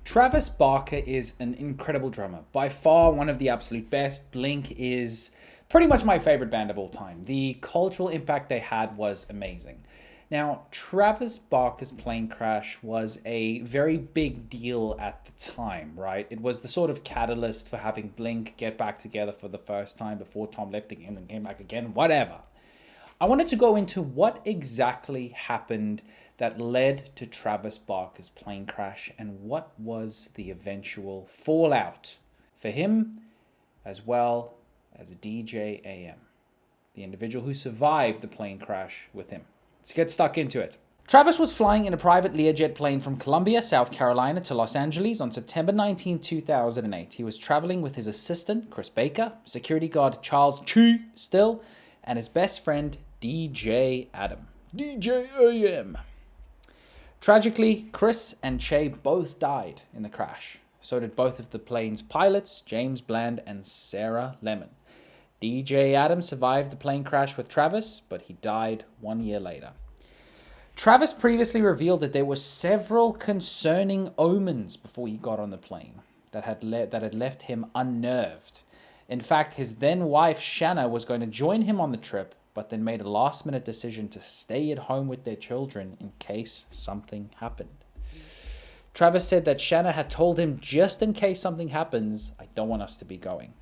Travis Barker is an incredible drummer. By far one of the absolute best. Blink is pretty much my favorite band of all time. The cultural impact they had was amazing. Now, Travis Barker's plane crash was a very big deal at the time, right? It was the sort of catalyst for having Blink get back together for the first time before Tom left again and came back again, whatever. I wanted to go into what exactly happened that led to Travis Barker's plane crash and what was the eventual fallout for him as well as DJ AM, the individual who survived the plane crash with him. Let's get stuck into it. Travis was flying in a private Learjet plane from Columbia, South Carolina to Los Angeles on September 19, 2008. He was traveling with his assistant, Chris Baker, security guard Charles Chu Still, and his best friend, DJ Adam. DJ AM. Tragically, Chris and Che both died in the crash. So did both of the plane's pilots, James Bland and Sarah Lemon. DJ Adam survived the plane crash with Travis, but he died 1 year later. Travis previously revealed that there were several concerning omens before he got on the plane that had left him unnerved. In fact, his then wife Shanna was going to join him on the trip, but then made a last-minute decision to stay at home with their children in case something happened. Travis said that Shanna had told him, just in case something happens, I don't want us to be going.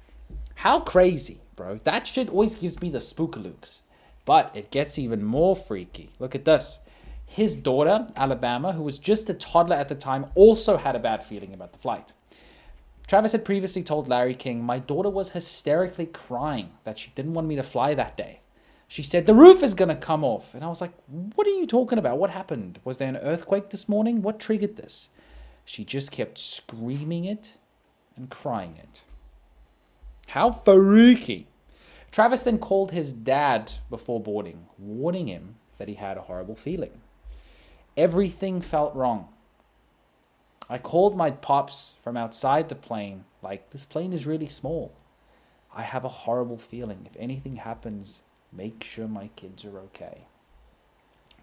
How crazy, bro. That shit always gives me the spookalooks. But it gets even more freaky. Look at this. His daughter, Alabama, who was just a toddler at the time, also had a bad feeling about the flight. Travis had previously told Larry King, my daughter was hysterically crying that she didn't want me to fly that day. She said, the roof is going to come off. And I was like, what are you talking about? What happened? Was there an earthquake this morning? What triggered this? She just kept screaming it and crying it. How freaky. Travis then called his dad before boarding, warning him that he had a horrible feeling. Everything felt wrong. I called my pops from outside the plane, like, this plane is really small. I have a horrible feeling. If anything happens, make sure my kids are okay.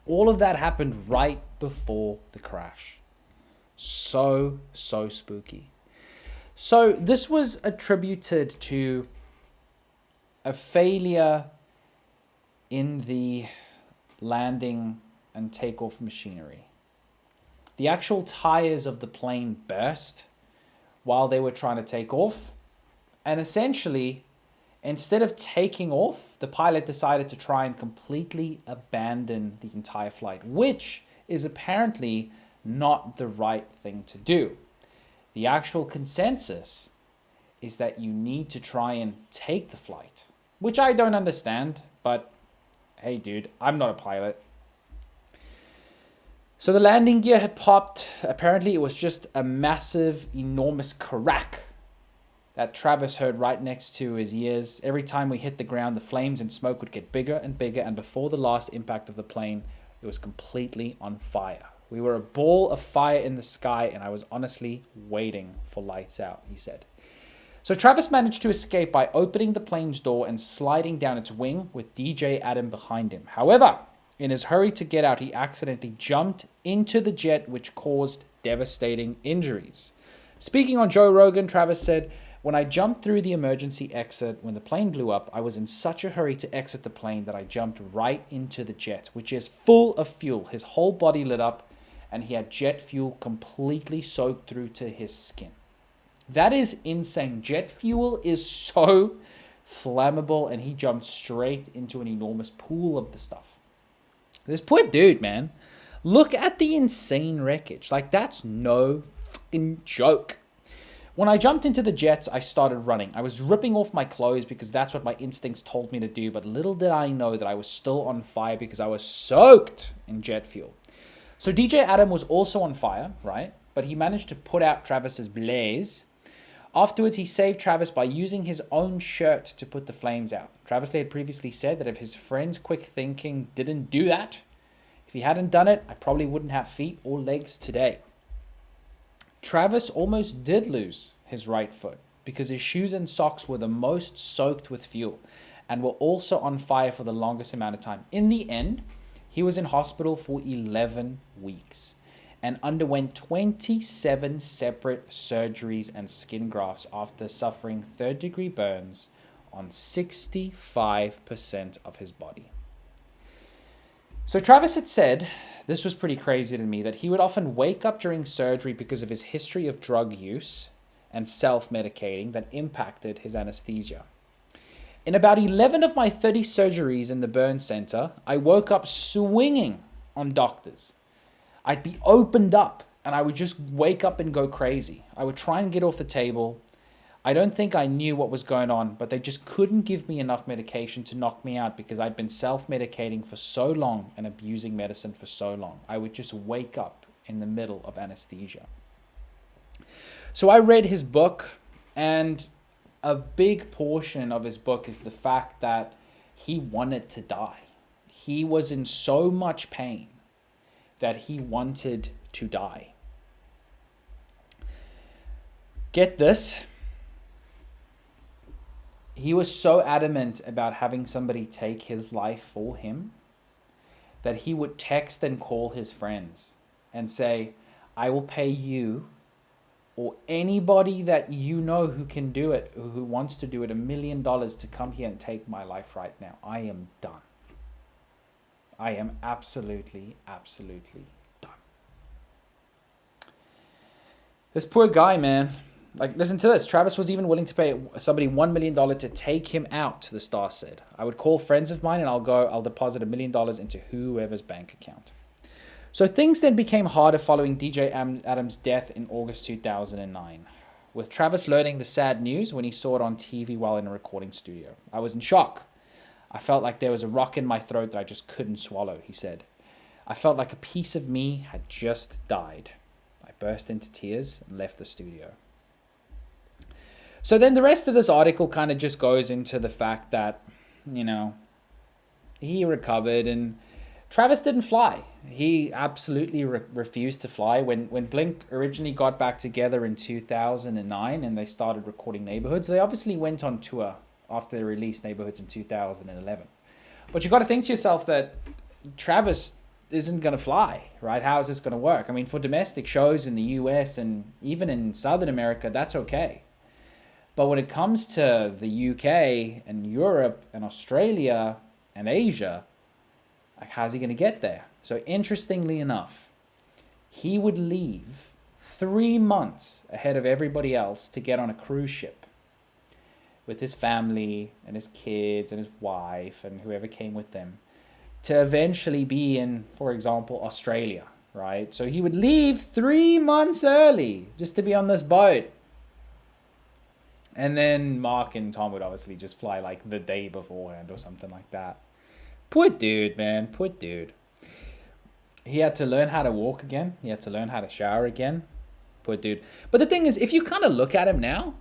All of that happened right before the crash. So spooky. So this was attributed to a failure in the landing and takeoff machinery. The actual tires of the plane burst while they were trying to take off. And essentially, instead of taking off, the pilot decided to try and completely abandon the entire flight, which is apparently not the right thing to do. The actual consensus is that you need to try and take the flight, which I don't understand, but hey dude, I'm not a pilot. So the landing gear had popped. Apparently it was just a massive, enormous crack that Travis heard right next to his ears. Every time we hit the ground, the flames and smoke would get bigger and bigger, and before the last impact of the plane, it was completely on fire. We were a ball of fire in the sky, and I was honestly waiting for lights out, he said. So Travis managed to escape by opening the plane's door and sliding down its wing with DJ Adam behind him. However, in his hurry to get out, he accidentally jumped into the jet, which caused devastating injuries. Speaking on Joe Rogan, Travis said, when I jumped through the emergency exit when the plane blew up, I was in such a hurry to exit the plane that I jumped right into the jet, which is full of fuel. His whole body lit up, and he had jet fuel completely soaked through to his skin. That is insane. Jet fuel is so flammable, and he jumped straight into an enormous pool of the stuff. This poor dude, man. Look at the insane wreckage. Like, that's no fucking joke. When I jumped into the jets, I started running. I was ripping off my clothes because that's what my instincts told me to do, but little did I know that I was still on fire because I was soaked in jet fuel. So DJ Adam was also on fire, right? But he managed to put out Travis's blaze. Afterwards, he saved Travis by using his own shirt to put the flames out. Travis had previously said that if his friend's quick thinking didn't do that, if he hadn't done it, I probably wouldn't have feet or legs today. Travis almost did lose his right foot because his shoes and socks were the most soaked with fuel and were also on fire for the longest amount of time. In the end, he was in hospital for 11 weeks. and underwent 27 separate surgeries and skin grafts after suffering third-degree burns on 65% of his body. So Travis had said, this was pretty crazy to me, that he would often wake up during surgery because of his history of drug use and self-medicating that impacted his anesthesia. In about 11 of my 30 surgeries in the burn center, I woke up swinging on doctors. I'd be opened up and I would just wake up and go crazy. I would try and get off the table. I don't think I knew what was going on, but they just couldn't give me enough medication to knock me out because I'd been self-medicating for so long and abusing medicine for so long. I would just wake up in the middle of anesthesia. So I read his book, and a big portion of his book is the fact that he wanted to die. He was in so much pain that he wanted to die. Get this. He was so adamant about having somebody take his life for him that he would text and call his friends and say, I will pay you or anybody that you know who can do it, who wants to do it, $1 million to come here and take my life right now. I am done. I am absolutely done. This poor guy, man. Like, listen to this. Travis was even willing to pay somebody $1 million to take him out, the Star said. I would call friends of mine and I'll deposit $1 million into whoever's bank account. So things then became harder following DJ Adams' death in August 2009, with Travis learning the sad news when he saw it on TV while in a recording studio. I was in shock. I felt like there was a rock in my throat that I just couldn't swallow, he said. I felt like a piece of me had just died. I burst into tears and left the studio. So then the rest of this article kind of just goes into the fact that, you know, he recovered and Travis didn't fly. He absolutely refused to fly. When Blink originally got back together in 2009 and they started recording Neighborhoods, they obviously went on tour after they released Neighborhoods in 2011. But you got to think to yourself that Travis isn't going to fly, right? How is this going to work? I mean, for domestic shows in the US and even in Southern America, that's okay. But when it comes to the UK and Europe and Australia and Asia, like, how's he going to get there? So interestingly enough, he would leave 3 months ahead of everybody else to get on a cruise ship with his family and his kids and his wife and whoever came with them to eventually be in, for example, Australia, right? So he would leave 3 months early just to be on this boat. And then Mark and Tom would obviously just fly like the day beforehand or something like that. Poor dude, man. Poor dude. He had to learn how to walk again. He had to learn how to shower again. Poor dude. But the thing is, if you kind of look at him now,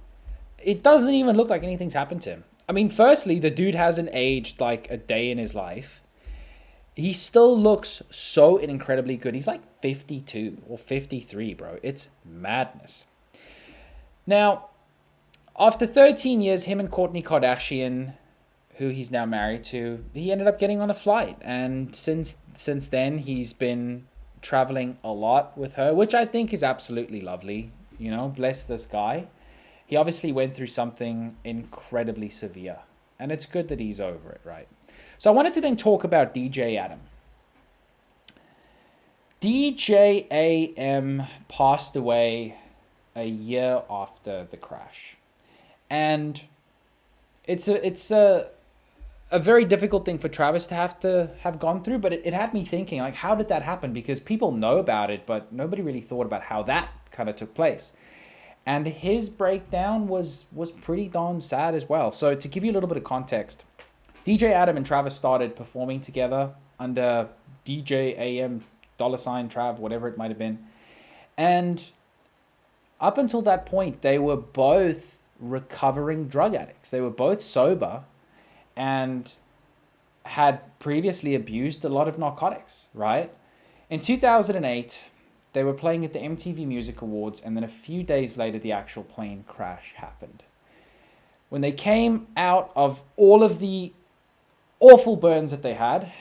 it doesn't even look like anything's happened to him. I mean, firstly, the dude hasn't aged like a day in his life. He still looks so incredibly good. He's like 52 or 53, bro. It's madness. Now, after 13 years, him and Kourtney Kardashian, who he's now married to, he ended up getting on a flight. And since then, he's been traveling a lot with her, which I think is absolutely lovely. You know, bless this guy. He obviously went through something incredibly severe. And it's good that he's over it, right? So I wanted to then talk about DJ Adam. DJ AM passed away a year after the crash. And it's a very difficult thing for Travis to have gone through, but it had me thinking, like, how did that happen? Because people know about it, but nobody really thought about how that kind of took place. And his breakdown was pretty darn sad as well. So to give you a little bit of context, DJ Adam and Travis started performing together under DJ AM $Trav, whatever it might have been. And up until that point, they were both recovering drug addicts. They were both sober and had previously abused a lot of narcotics, right? In 2008, they were playing at the MTV Music Awards, and then a few days later, the actual plane crash happened. When they came out of all of the awful burns that they had,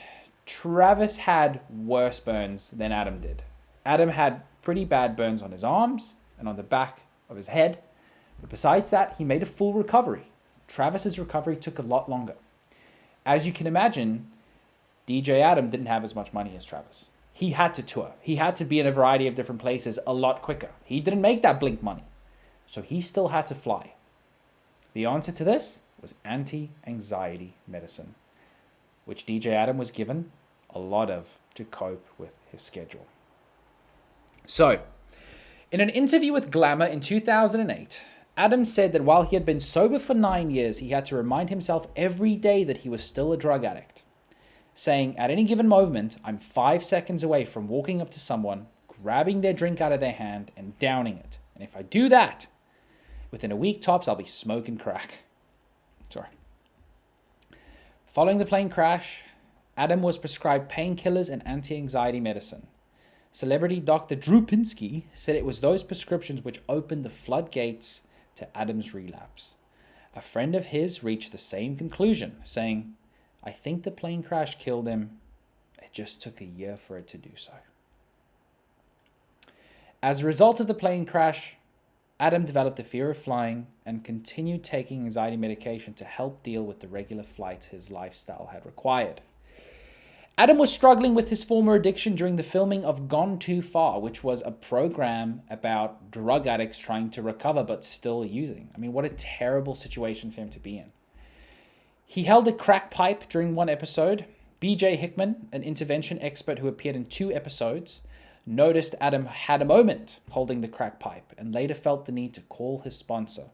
Travis had worse burns than Adam did. Adam had pretty bad burns on his arms and on the back of his head. But besides that, he made a full recovery. Travis's recovery took a lot longer. As you can imagine, DJ Adam didn't have as much money as Travis. He had to tour. He had to be in a variety of different places a lot quicker. He didn't make that Blink money. So he still had to fly. The answer to this was anti-anxiety medicine, which DJ Adam was given a lot of to cope with his schedule. So, in an interview with Glamour in 2008, Adam said that while he had been sober for 9 years, he had to remind himself every day that he was still a drug addict, saying, at any given moment, I'm 5 seconds away from walking up to someone, grabbing their drink out of their hand and downing it. And if I do that, within a week tops, I'll be smoking crack. Sorry. Following the plane crash, Adam was prescribed painkillers and anti-anxiety medicine. Celebrity Dr. Drew Pinsky said it was those prescriptions which opened the floodgates to Adam's relapse. A friend of his reached the same conclusion, saying, I think the plane crash killed him. It just took a year for it to do so. As a result of the plane crash, Adam developed a fear of flying and continued taking anxiety medication to help deal with the regular flights his lifestyle had required. Adam was struggling with his former addiction during the filming of Gone Too Far, which was a program about drug addicts trying to recover but still using. I mean, what a terrible situation for him to be in. He held a crack pipe during one episode. BJ Hickman, an intervention expert who appeared in 2 episodes, noticed Adam had a moment holding the crack pipe and later felt the need to call his sponsor.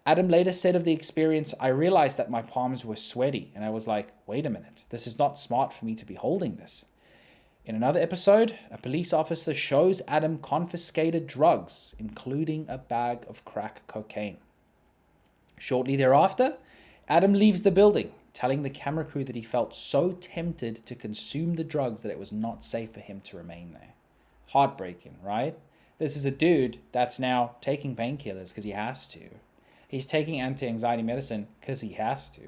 Adam later said of the experience, I realized that my palms were sweaty and I was like, wait a minute, this is not smart for me to be holding this. In another episode, a police officer shows Adam confiscated drugs, including a bag of crack cocaine. Shortly thereafter, Adam leaves the building, telling the camera crew that he felt so tempted to consume the drugs that it was not safe for him to remain there. Heartbreaking, right? This is a dude that's now taking painkillers because he has to. He's taking anti-anxiety medicine because he has to.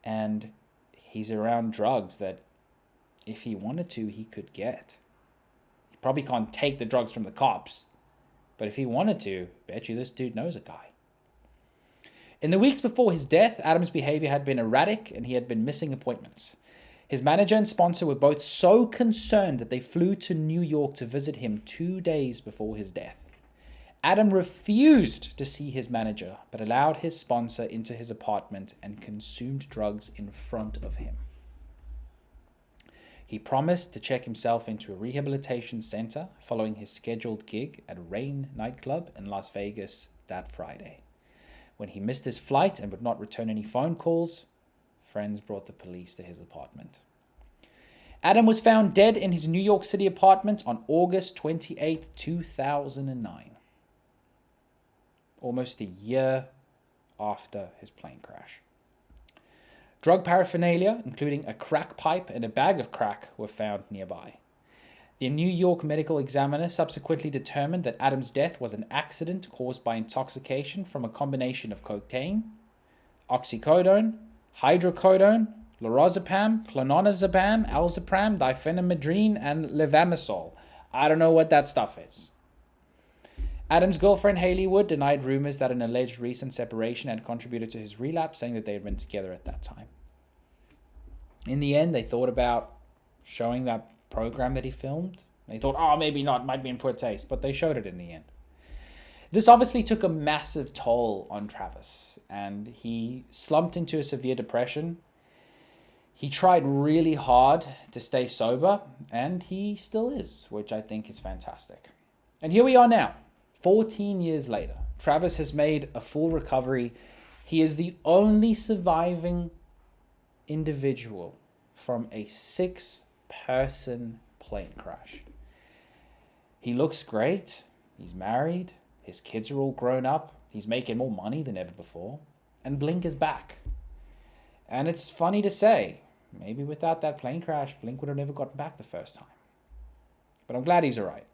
And he's around drugs that if he wanted to, he could get. He probably can't take the drugs from the cops. But if he wanted to, bet you this dude knows a guy. In the weeks before his death, Adam's behavior had been erratic and he had been missing appointments. His manager and sponsor were both so concerned that they flew to New York to visit him 2 days before his death. Adam refused to see his manager, but allowed his sponsor into his apartment and consumed drugs in front of him. He promised to check himself into a rehabilitation center following his scheduled gig at Rain nightclub in Las Vegas that Friday. When he missed his flight and would not return any phone calls, friends brought the police to his apartment. Adam was found dead in his New York City apartment on August 28, 2009. Almost a year after his plane crash. Drug paraphernalia, including a crack pipe and a bag of crack, were found nearby. The New York medical examiner subsequently determined that Adam's death was an accident caused by intoxication from a combination of cocaine, oxycodone, hydrocodone, lorazepam, clonazepam, alzapram, diphenhydramine, and levamisole. I don't know what that stuff is. Adam's girlfriend Haley Wood denied rumors that an alleged recent separation had contributed to his relapse, saying that they had been together at that time. In the end, they thought about showing that program that he filmed. They thought, oh, maybe not, might be in poor taste, but they showed it in the end. This obviously took a massive toll on Travis, and he slumped into a severe depression. He tried really hard to stay sober, and he still is, which I think is fantastic. And here we are now, 14 years later. Travis has made a full recovery. He is the only surviving individual from a 6-person plane crash. He looks great. He's married. His kids are all grown up. He's making more money than ever before. And Blink is back. And it's funny to say, maybe without that plane crash, Blink would have never gotten back the first time. But I'm glad he's all right.